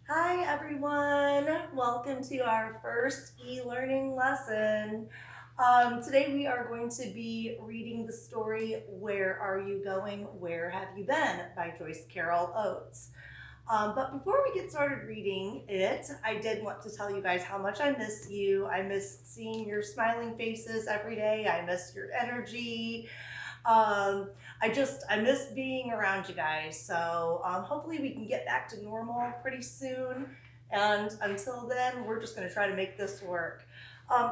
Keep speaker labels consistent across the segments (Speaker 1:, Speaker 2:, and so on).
Speaker 1: Hi everyone, welcome to our first e-learning lesson. Today we are going to be reading the story Where Are You Going? Where Have You Been? By Joyce Carol Oates. But before we get started reading it, I did want to tell you guys how much I miss you. I miss seeing your smiling faces every day. I miss your energy. Um, I miss being around you guys. So hopefully we can get back to normal pretty soon. And until then, we're just going to try to make this work.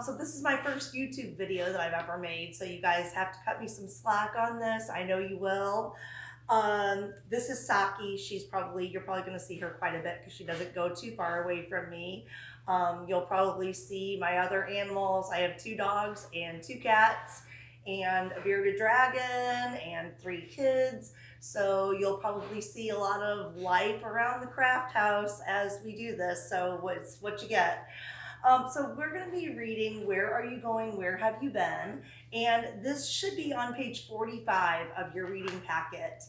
Speaker 1: So this is my first YouTube video that I've ever made. So you guys have to cut me some slack on this. I know you will. This is Saki. You're probably going to see her quite a bit because she doesn't go too far away from me. You'll probably see my other animals. I have 2 dogs and 2 cats and a bearded dragon and 3 kids. So you'll probably see a lot of life around the craft house as we do this. So what's what you get? So we're going to be reading Where Are You Going? Where Have You Been? And this should be on page 45 of your reading packet.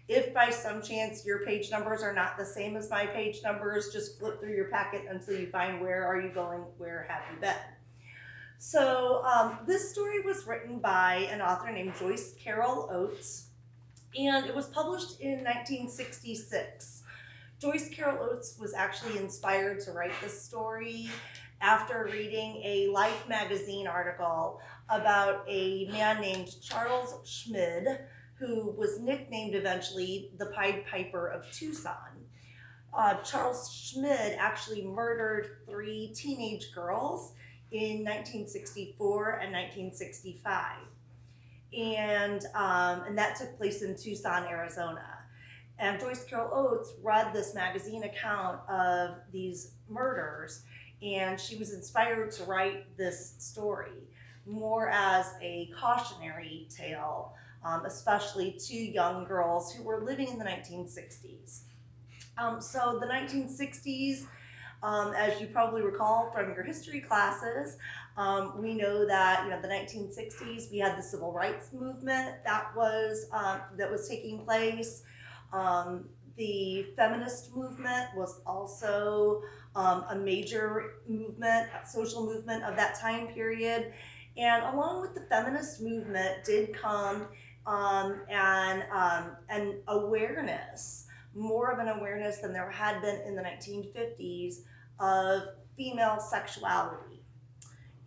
Speaker 1: If by some chance your page numbers are not the same as my page numbers, just flip through your packet until you find Where Are You Going? Where Have You Been? So this story was written by an author named Joyce Carol Oates, and it was published in 1966. Joyce Carol Oates was actually inspired to write this story after reading a Life magazine article about a man named Charles Schmid, who was nicknamed eventually the Pied Piper of Tucson. Charles Schmid actually murdered 3 teenage girls in 1964 and 1965. And that took place in Tucson, Arizona. And Joyce Carol Oates read this magazine account of these murders, and she was inspired to write this story more as a cautionary tale, especially to young girls who were living in the 1960s. So the 1960s, as you probably recall from your history classes, we know that the 1960s we had the civil rights movement that was taking place. The feminist movement was also a major movement, a social movement of that time period. And along with the feminist movement did come an awareness, more of an awareness than there had been in the 1950s of female sexuality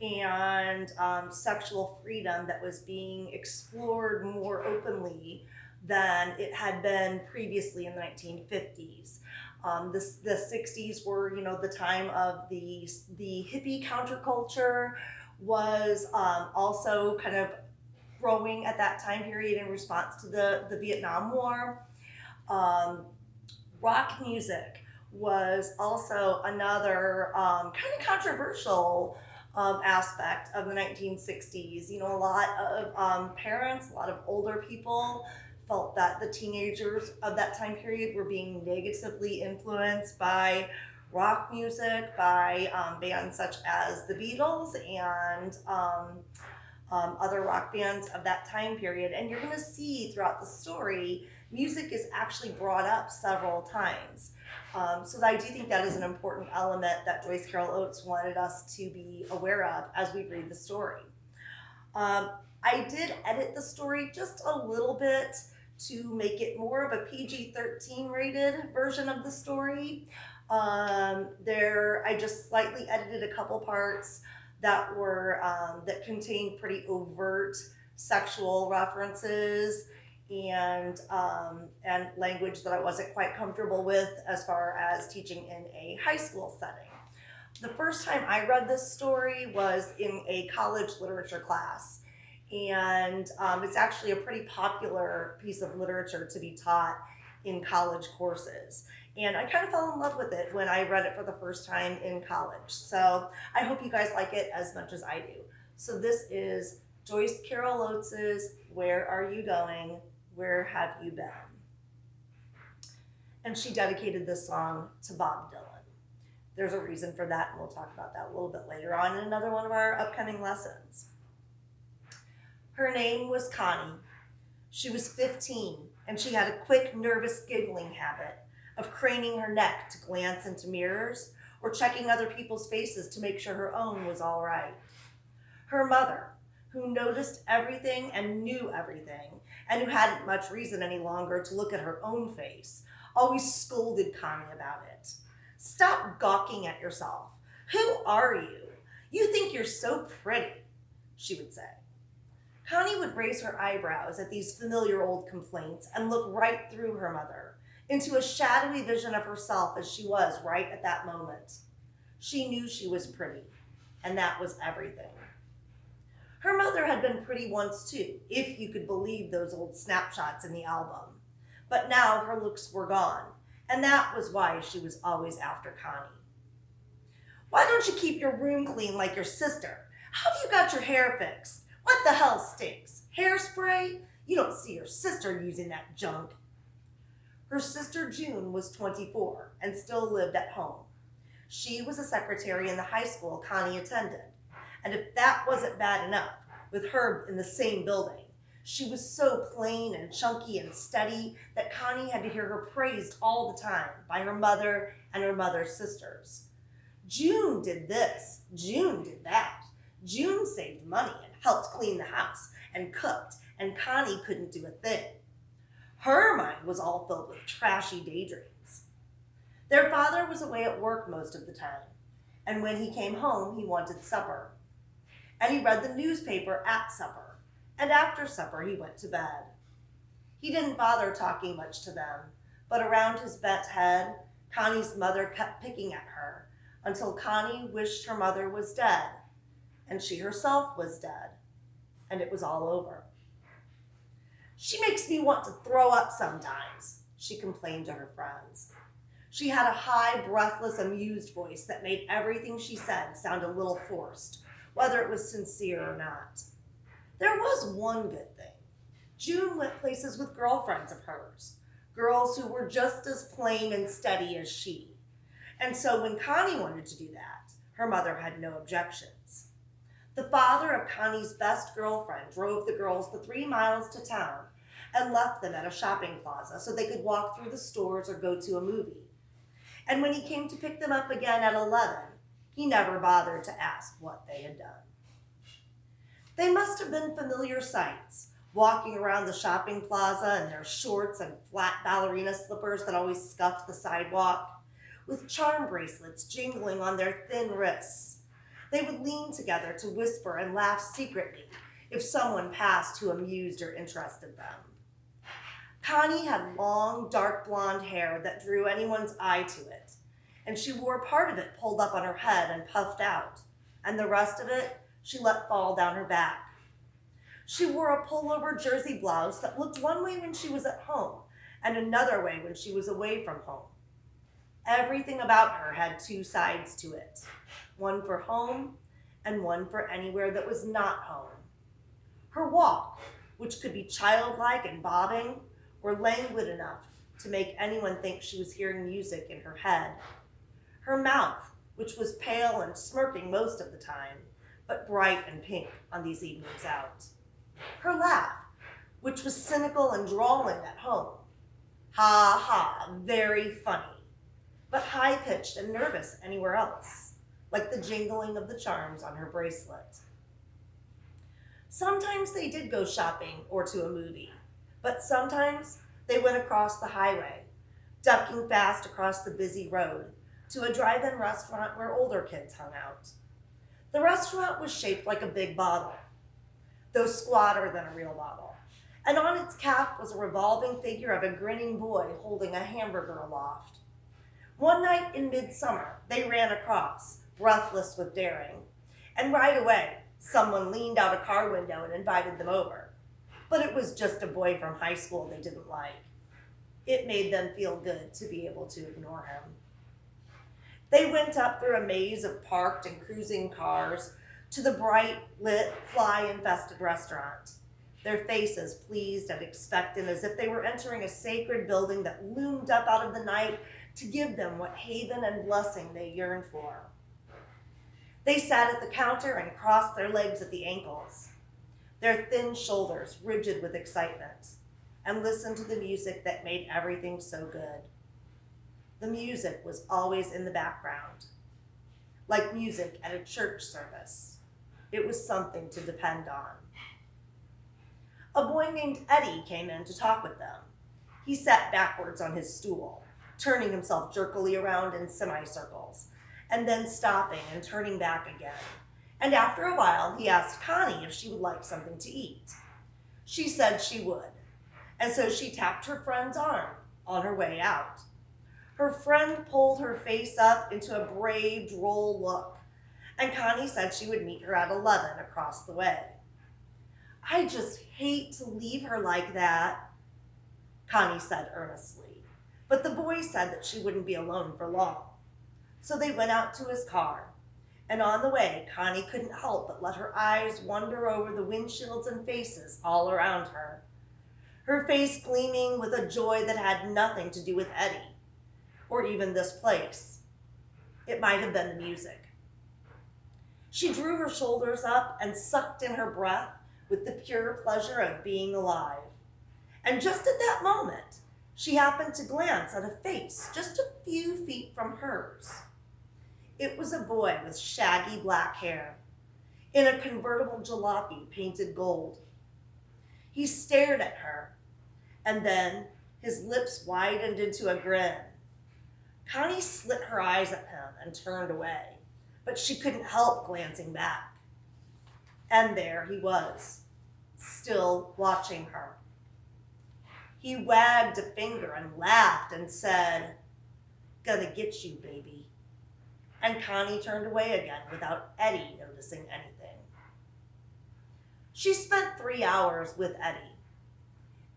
Speaker 1: and sexual freedom that was being explored more openly than it had been previously in the 1950s. The 60s were, the time of the hippie counterculture was also kind of growing at that time period in response to the Vietnam War. Rock music was also another kind of controversial aspect of the 1960s. A lot of parents, a lot of older people felt that the teenagers of that time period were being negatively influenced by rock music, by bands such as the Beatles and other rock bands of that time period. And you're going to see throughout the story, music is actually brought up several times. So I do think that is an important element that Joyce Carol Oates wanted us to be aware of as we read the story. I did edit the story just a little bit to make it more of a PG-13 rated version of the story. I just slightly edited a couple parts that were that contained pretty overt sexual references and language that I wasn't quite comfortable with as far as teaching in a high school setting. The first time I read this story was in a college literature class, and it's actually a pretty popular piece of literature to be taught in college courses. And I kind of fell in love with it when I read it for the first time in college. So I hope you guys like it as much as I do. So this is Joyce Carol Oates' Where Are You Going? Where Have You Been? And she dedicated this song to Bob Dylan. There's a reason for that, and we'll talk about that a little bit later on in another one of our upcoming lessons. Her name was Connie. She was 15, and she had a quick, nervous giggling habit, of craning her neck to glance into mirrors or checking other people's faces to make sure her own was all right. Her mother, who noticed everything and knew everything, and who hadn't much reason any longer to look at her own face, always scolded Connie about it. Stop gawking at yourself. Who are you? You think you're so pretty, she would say. Connie would raise her eyebrows at these familiar old complaints and look right through her mother, into a shadowy vision of herself as she was right at that moment. She knew she was pretty, and that was everything. Her mother had been pretty once too, if you could believe those old snapshots in the album. But now her looks were gone, and that was why she was always after Connie. Why don't you keep your room clean like your sister? How have you got your hair fixed? What the hell stinks? Hairspray? You don't see your sister using that junk. Her sister June was 24 and still lived at home. She was a secretary in the high school Connie attended. And if that wasn't bad enough, with her in the same building, she was so plain and chunky and steady that Connie had to hear her praised all the time by her mother and her mother's sisters. June did this, June did that. June saved money and helped clean the house and cooked, and Connie couldn't do a thing. Her mind was all filled with trashy daydreams. Their father was away at work most of the time, and when he came home, he wanted supper. And he read the newspaper at supper, and after supper, he went to bed. He didn't bother talking much to them, but around his bent head, Connie's mother kept picking at her until Connie wished her mother was dead, and she herself was dead, and it was all over. She makes me want to throw up sometimes, she complained to her friends. She had a high, breathless, amused voice that made everything she said sound a little forced, whether it was sincere or not. There was one good thing. June went places with girlfriends of hers, girls who were just as plain and steady as she. And so when Connie wanted to do that, her mother had no objections. The father of Connie's best girlfriend drove the girls the 3 miles to town and left them at a shopping plaza so they could walk through the stores or go to a movie. And when he came to pick them up again at 11, he never bothered to ask what they had done. They must have been familiar sights, walking around the shopping plaza in their shorts and flat ballerina slippers that always scuffed the sidewalk, with charm bracelets jingling on their thin wrists. They would lean together to whisper and laugh secretly if someone passed who amused or interested them. Connie had long, dark blonde hair that drew anyone's eye to it, and she wore part of it pulled up on her head and puffed out, and the rest of it she let fall down her back. She wore a pullover jersey blouse that looked one way when she was at home and another way when she was away from home. Everything about her had 2 sides to it, one for home and one for anywhere that was not home. Her walk, which could be childlike and bobbing, or languid enough to make anyone think she was hearing music in her head. Her mouth, which was pale and smirking most of the time, but bright and pink on these evenings out. Her laugh, which was cynical and drawling at home. Ha ha, very funny, but high-pitched and nervous anywhere else, like the jingling of the charms on her bracelet. Sometimes they did go shopping or to a movie, but sometimes they went across the highway, ducking fast across the busy road to a drive-in restaurant where older kids hung out. The restaurant was shaped like a big bottle, though squatter than a real bottle, and on its cap was a revolving figure of a grinning boy holding a hamburger aloft. One night in midsummer, they ran across, breathless with daring, and right away, someone leaned out a car window and invited them over. But it was just a boy from high school they didn't like. It made them feel good to be able to ignore him. They went up through a maze of parked and cruising cars to the bright, lit, fly-infested restaurant, their faces pleased and expectant as if they were entering a sacred building that loomed up out of the night to give them what haven and blessing they yearned for. They sat at the counter and crossed their legs at the ankles, their thin shoulders rigid with excitement, and listened to the music that made everything so good. the music was always in the background, like music at a church service. It was something to depend on. A boy named Eddie came in to talk with them. He sat backwards on his stool, turning himself jerkily around in semicircles, and then stopping and turning back again. And after a while, he asked Connie if she would like something to eat. She said she would, and so she tapped her friend's arm on her way out. Her friend pulled her face up into a brave, droll look, and Connie said she would meet her at 11 across the way. I just hate to leave her like that, Connie said earnestly, but the boy said that she wouldn't be alone for long. So they went out to his car, and on the way, Connie couldn't help but let her eyes wander over the windshields and faces all around her, her face gleaming with a joy that had nothing to do with Eddie, or even this place. It might have been the music. She drew her shoulders up and sucked in her breath with the pure pleasure of being alive. And just at that moment, she happened to glance at a face just a few feet from hers. It was a boy with shaggy black hair, in a convertible jalopy painted gold. He stared at her, and then his lips widened into a grin. Connie slit her eyes at him and turned away, but she couldn't help glancing back. And there he was, still watching her. He wagged a finger and laughed and said, "Gonna get you, baby." And Connie turned away again without Eddie noticing anything. She spent 3 hours with Eddie.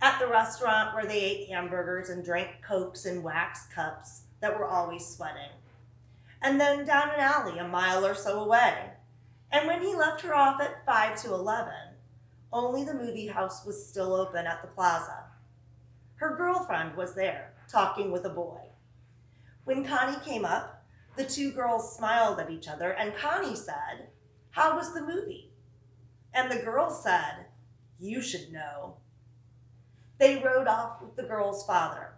Speaker 1: At the restaurant where they ate hamburgers and drank Cokes in wax cups that were always sweating. And then down an alley a mile or so away. And when he left her off at 5 to 11, only the movie house was still open at the plaza. Her girlfriend was there, talking with a boy. When Connie came up, the two girls smiled at each other, and Connie said, "How was the movie?" And the girl said, "You should know." They rode off with the girl's father,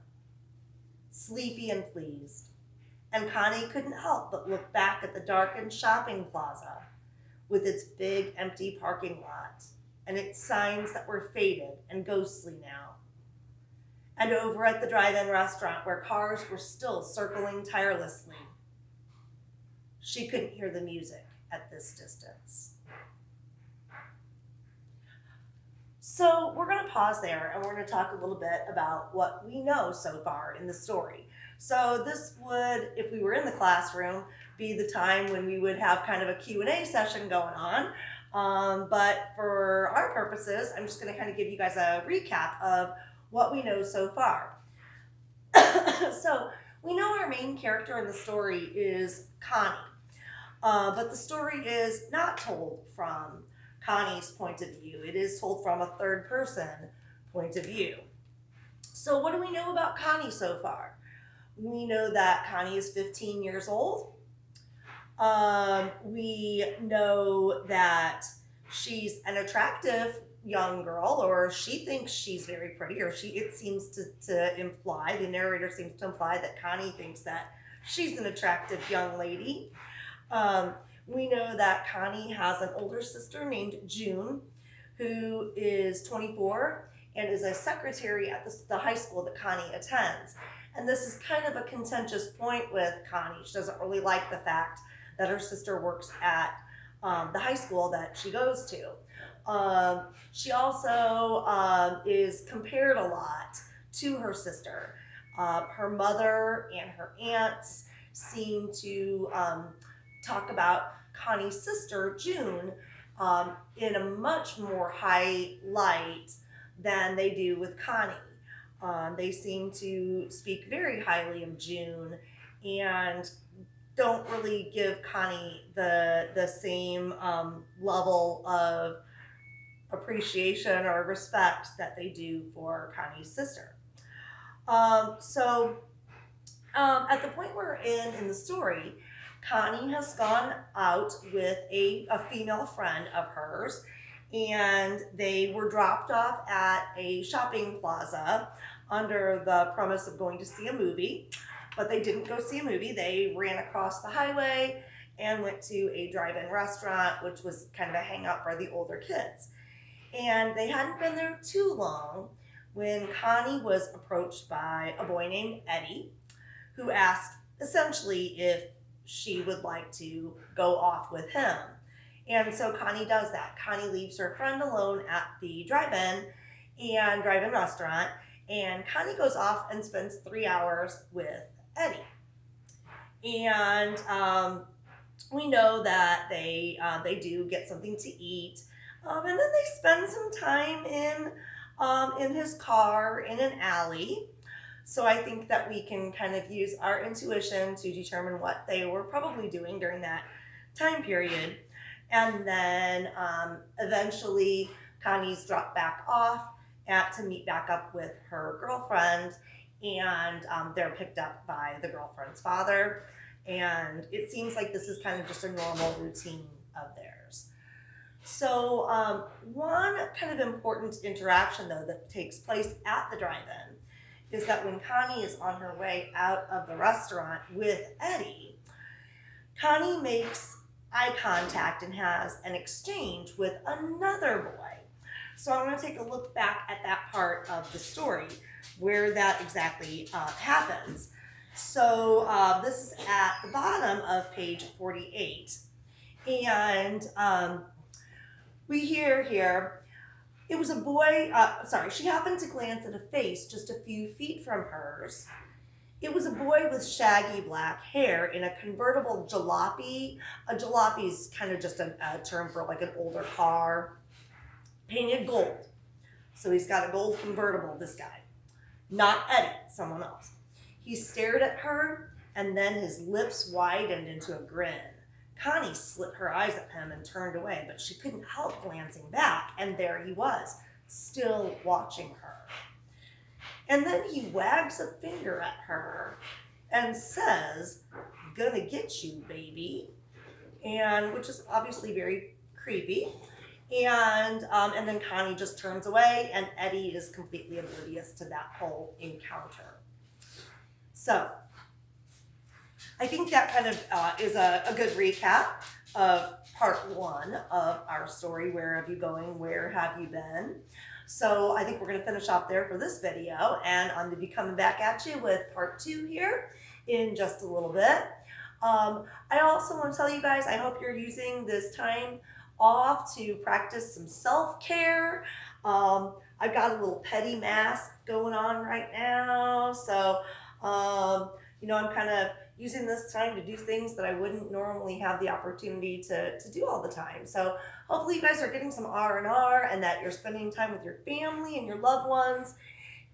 Speaker 1: sleepy and pleased, and Connie couldn't help but look back at the darkened shopping plaza with its big empty parking lot and its signs that were faded and ghostly now. And over at the drive-in restaurant where cars were still circling tirelessly. She couldn't hear the music at this distance. So we're going to pause there and we're going to talk a little bit about what we know so far in the story. So this would, if we were in the classroom, be the time when we would have kind of a Q&A session going on. But for our purposes, I'm just going to kind of give you guys a recap of what we know so far. So we know our main character in the story is Connie, but the story is not told from Connie's point of view. It is told from a third person point of view. So what do we know about Connie so far? We know that Connie is 15 years old. We know that she's an attractive young girl, or she thinks she's very pretty, or it seems to imply, the narrator seems to imply that Connie thinks that she's an attractive young lady. We know that Connie has an older sister named June, who is 24 and is a secretary at the high school that Connie attends. And this is kind of a contentious point with Connie. She doesn't really like the fact that her sister works at the high school that she goes to. She also is compared a lot to her sister. Her mother and her aunts seem to talk about Connie's sister, June, in a much more high light than they do with Connie. They seem to speak very highly of June and don't really give Connie the same level of appreciation or respect that they do for Connie's sister. So at the point we're in the story, Connie has gone out with a female friend of hers, and they were dropped off at a shopping plaza under the premise of going to see a movie. But they didn't go see a movie. They ran across the highway and went to a drive-in restaurant, which was kind of a hangout for the older kids. And they hadn't been there too long when Connie was approached by a boy named Eddie, who asked essentially if she would like to go off with him. And so Connie does that. Connie leaves her friend alone at the drive-in restaurant, and Connie goes off and spends 3 hours with Eddie. And we know that they do get something to eat, and then they spend some time in his car in an alley. So I think that we can kind of use our intuition to determine what they were probably doing during that time period. And then eventually Connie's dropped back off to meet back up with her girlfriend, and they're picked up by the girlfriend's father. And it seems like this is kind of just a normal routine of theirs. So one kind of important interaction, though, that takes place at the drive-in is that when Connie is on her way out of the restaurant with Eddie, Connie makes eye contact and has an exchange with another boy. So I'm going to take a look back at that part of the story where that exactly happens. So this is at the bottom of page 48. And we hear here, it was a boy, she happened to glance at a face just a few feet from hers. It was a boy with shaggy black hair in a convertible jalopy. A jalopy is kind of just a term for like an older car, painted gold. So he's got a gold convertible, this guy. Not Eddie, someone else. He stared at her, and then his lips widened into a grin. Connie slit her eyes at him and turned away, but she couldn't help glancing back, and there he was, still watching her. And then he wags a finger at her and says, "Gonna get you, baby," and which is obviously very creepy. And then Connie just turns away, and Eddie is completely oblivious to that whole encounter. So I think that kind of is a good recap of part one of our story, Where Have You Going? Where Have You Been? So I think we're going to finish up there for this video, and I'm going to be coming back at you with part two here in just a little bit. I also want to tell you guys, I hope you're using this time off to practice some self-care. I've got a little petty mask going on right now, so I'm kind of using this time to do things that I wouldn't normally have the opportunity to do all the time. So hopefully you guys are getting some R&R, and that you're spending time with your family and your loved ones,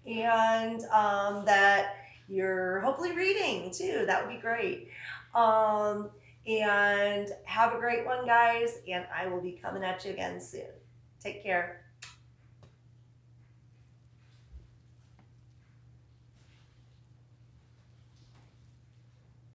Speaker 1: and that you're hopefully reading too. That would be great. And have a great one, guys, and I will be coming at you again soon. Take care.